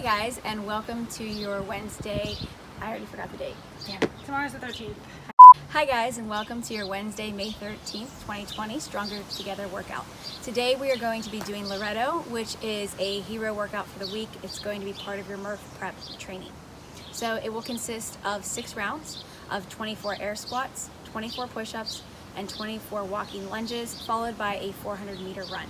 Hi guys, and welcome to your Wednesday, I already forgot the date. Damn, tomorrow's the 13th. Hi guys, and welcome to your Wednesday, May 13th, 2020 Stronger Together workout. Today we are going to be doing Loredo, which is a hero workout for the week. It's going to be part of your Murph prep training. So it will consist of 6 rounds of 24 air squats, 24 push-ups, and 24 walking lunges, followed by a 400-meter run.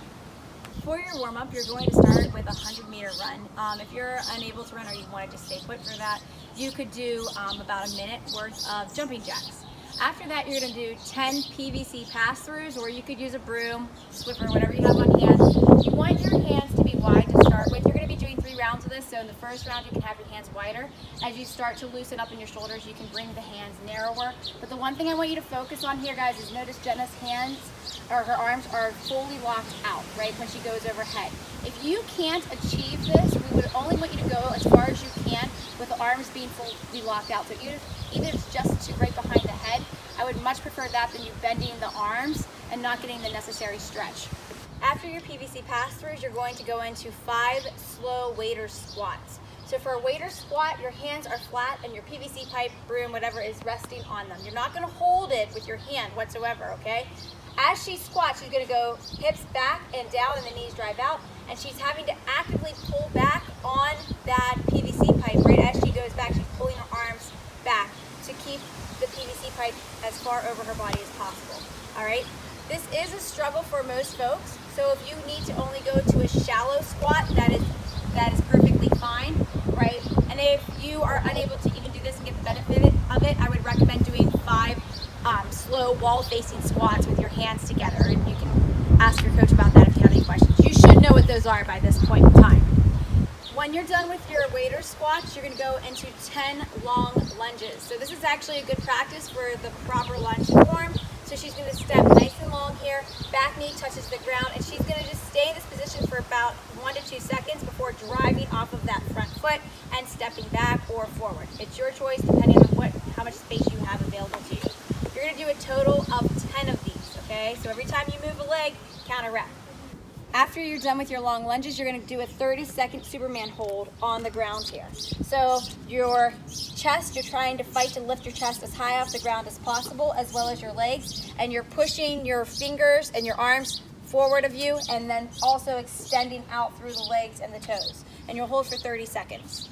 For your warm-up, you're going to start with a 100-meter run. If you're unable to run or you want to just stay put for that, you could do about a minute worth of jumping jacks. After that, you're going to do 10 PVC pass-throughs, or you could use a broom, Swiffer, whatever you have on hand. You want your hands to be wide to start with. You're going to be doing 3 rounds of this, so in the first round, you can have your hands wider. As you start to loosen up in your shoulders, you can bring the hands narrower. But the one thing I want you to focus on here, guys, is notice Jenna's hands, or her arms, are fully locked out, right, when she goes overhead. If you can't achieve this, we would only want you to go as far as you can with the arms being fully locked out. So even if it's just right behind the head, I would much prefer that than you bending the arms and not getting the necessary stretch. After your PVC pass-throughs, you're going to go into 5 slow waiter squats. So for a waiter squat, your hands are flat and your PVC pipe, broom, whatever is resting on them. You're not going to hold it with your hand whatsoever, okay? As she squats, she's going to go hips back and down and the knees drive out, and she's having to actively pull back on that PVC pipe. Right as she goes back, she's pulling her arms back to keep the PVC pipe as far over her body as possible. All right? This is a struggle for most folks, so if you need to only go to a shallow squat, that is perfectly fine, right? And if you are unable to even do this and get the benefit of it, I would recommend doing 5 slow wall-facing squats with your hands together, and you can ask your coach about that if you have any questions. You should know what those are by this point in time. When you're done with your waiter squats, you're going to go into 10 long lunges. So this is actually a good practice for the proper lunge form. So she's going to step nice and long here, back knee touches the ground, and she's going to just stay in this position for about 1 to 2 seconds before driving off of that front foot and stepping back or forward. It's your choice depending on how much space you have available to you. You're going to do a total of 10 of these, okay? So every time you move a leg, count a rep. After you're done with your long lunges, you're going to do a 30-second Superman hold on the ground here. So your chest, you're trying to fight to lift your chest as high off the ground as possible, as well as your legs, and you're pushing your fingers and your arms forward of you, and then also extending out through the legs and the toes. And you'll hold for 30 seconds.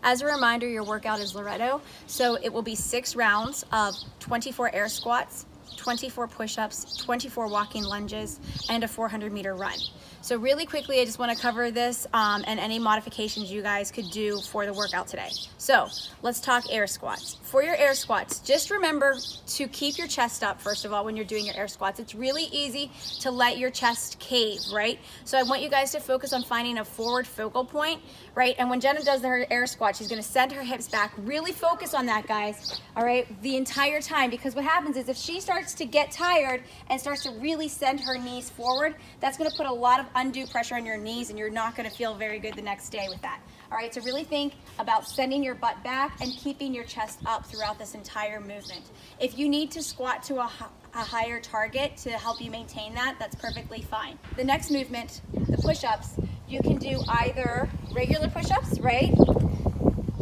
As a reminder, your workout is Loredo, so it will be 6 rounds of 24 air squats, 24 push-ups, 24 walking lunges, and a 400-meter run. So really quickly, I just want to cover this and any modifications you guys could do for the workout today. So let's talk air squats. For your air squats, just remember to keep your chest up, first of all, when you're doing your air squats. It's really easy to let your chest cave, right? So I want you guys to focus on finding a forward focal point, right? And when Jenna does her air squat, she's going to send her hips back. Really focus on that, guys, all right, the entire time, because what happens is if she starts to get tired and starts to really send her knees forward, that's going to put a lot of undue pressure on your knees, and you're not going to feel very good the next day with that. All right, so really think about sending your butt back and keeping your chest up throughout this entire movement. If you need to squat to a higher target to help you maintain that, that's perfectly fine. The next movement, the push-ups, you can do either regular push-ups, right?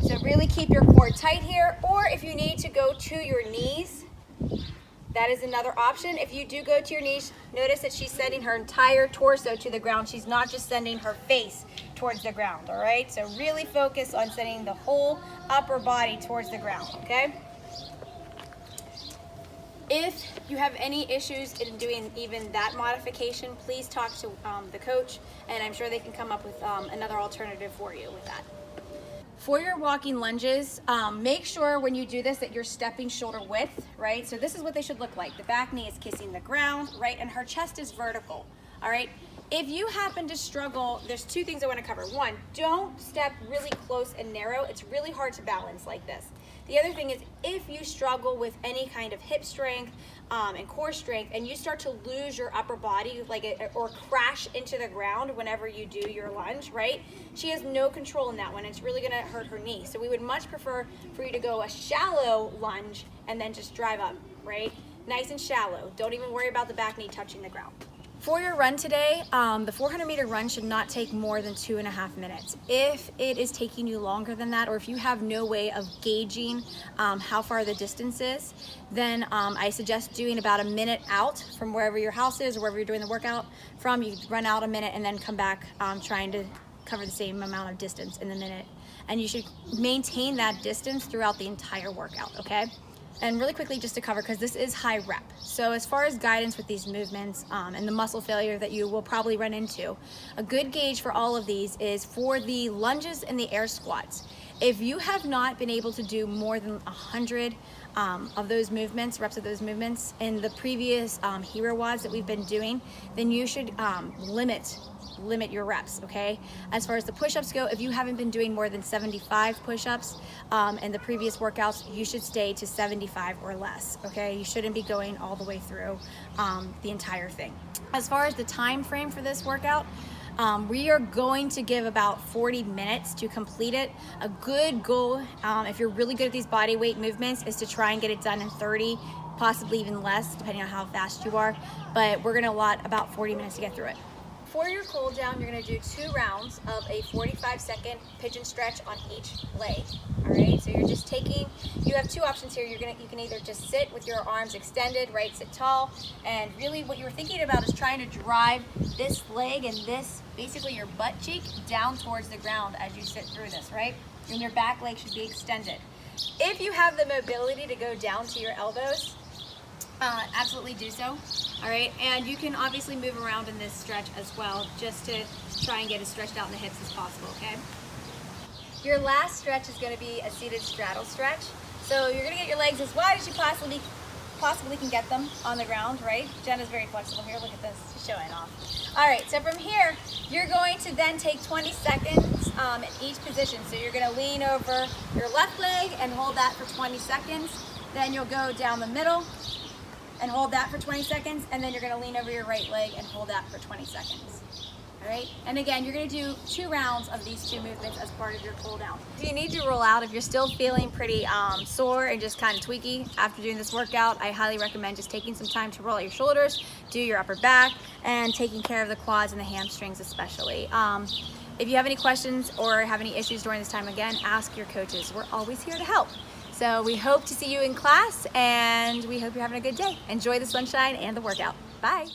So really keep your core tight here, or if you need to go to your knees, that is another option. If you do go to your knees, notice that she's sending her entire torso to the ground. She's not just sending her face towards the ground, all right? So really focus on sending the whole upper body towards the ground, okay? If you have any issues in doing even that modification, please talk to the coach, and I'm sure they can come up with another alternative for you with that. For your walking lunges, make sure when you do this that you're stepping shoulder width, right? So this is what they should look like. The back knee is kissing the ground, right? And her chest is vertical, all right? If you happen to struggle, there's 2 things I want to cover. 1, don't step really close and narrow. It's really hard to balance like this. The other thing is, if you struggle with any kind of hip strength and core strength, and you start to lose your upper body, or crash into the ground whenever you do your lunge, right? She has no control in that one. It's really going to hurt her knee. So we would much prefer for you to go a shallow lunge and then just drive up, right? Nice and shallow. Don't even worry about the back knee touching the ground. For your run today, the 400-meter run should not take more than 2.5 minutes. If it is taking you longer than that, or if you have no way of gauging how far the distance is, then I suggest doing about a minute out from wherever your house is or wherever you're doing the workout from. You run out a minute and then come back trying to cover the same amount of distance in the minute. And you should maintain that distance throughout the entire workout, okay? And really quickly, just to cover, because this is high rep. So as far as guidance with these movements and the muscle failure that you will probably run into, a good gauge for all of these is for the lunges and the air squats. If you have not been able to do more than 100 of those movements, reps of those movements in the previous hero WODs that we've been doing, then you should limit your reps, okay? As far as the push-ups go, if you haven't been doing more than 75 push-ups in the previous workouts, you should stay to 75 or less, okay? You shouldn't be going all the way through the entire thing. As far as the time frame for this workout, we are going to give about 40 minutes to complete it. A good goal, if you're really good at these body weight movements, is to try and get it done in 30, possibly even less, depending on how fast you are. But we're gonna allot about 40 minutes to get through it. For your cool down, you're gonna do 2 rounds of a 45-second pigeon stretch on each leg. All right, so you're just taking, you have 2 options here. You can either just sit with your arms extended, right, sit tall, and really what you're thinking about is trying to drive this leg and this, basically your butt cheek, down towards the ground as you sit through this, right? And your back leg should be extended. If you have the mobility to go down to your elbows, absolutely do so. All right, and you can obviously move around in this stretch as well, just to try and get as stretched out in the hips as possible, okay? Your last stretch is gonna be a seated straddle stretch. So you're gonna get your legs as wide as you possibly can get them on the ground, right? Jenna's very flexible here, look at this, she's showing off. All right, so from here, you're going to then take 20 seconds in each position. So you're gonna lean over your left leg and hold that for 20 seconds. Then you'll go down the middle and hold that for 20 seconds, and then you're gonna lean over your right leg and hold that for 20 seconds. All right, and again, you're gonna do 2 rounds of these 2 movements as part of your cool down. If you need to roll out, if you're still feeling pretty sore and just kind of tweaky after doing this workout, I highly recommend just taking some time to roll out your shoulders, do your upper back, and taking care of the quads and the hamstrings especially. If you have any questions or have any issues during this time, again, ask your coaches. We're always here to help. So we hope to see you in class, and we hope you're having a good day. Enjoy the sunshine and the workout. Bye.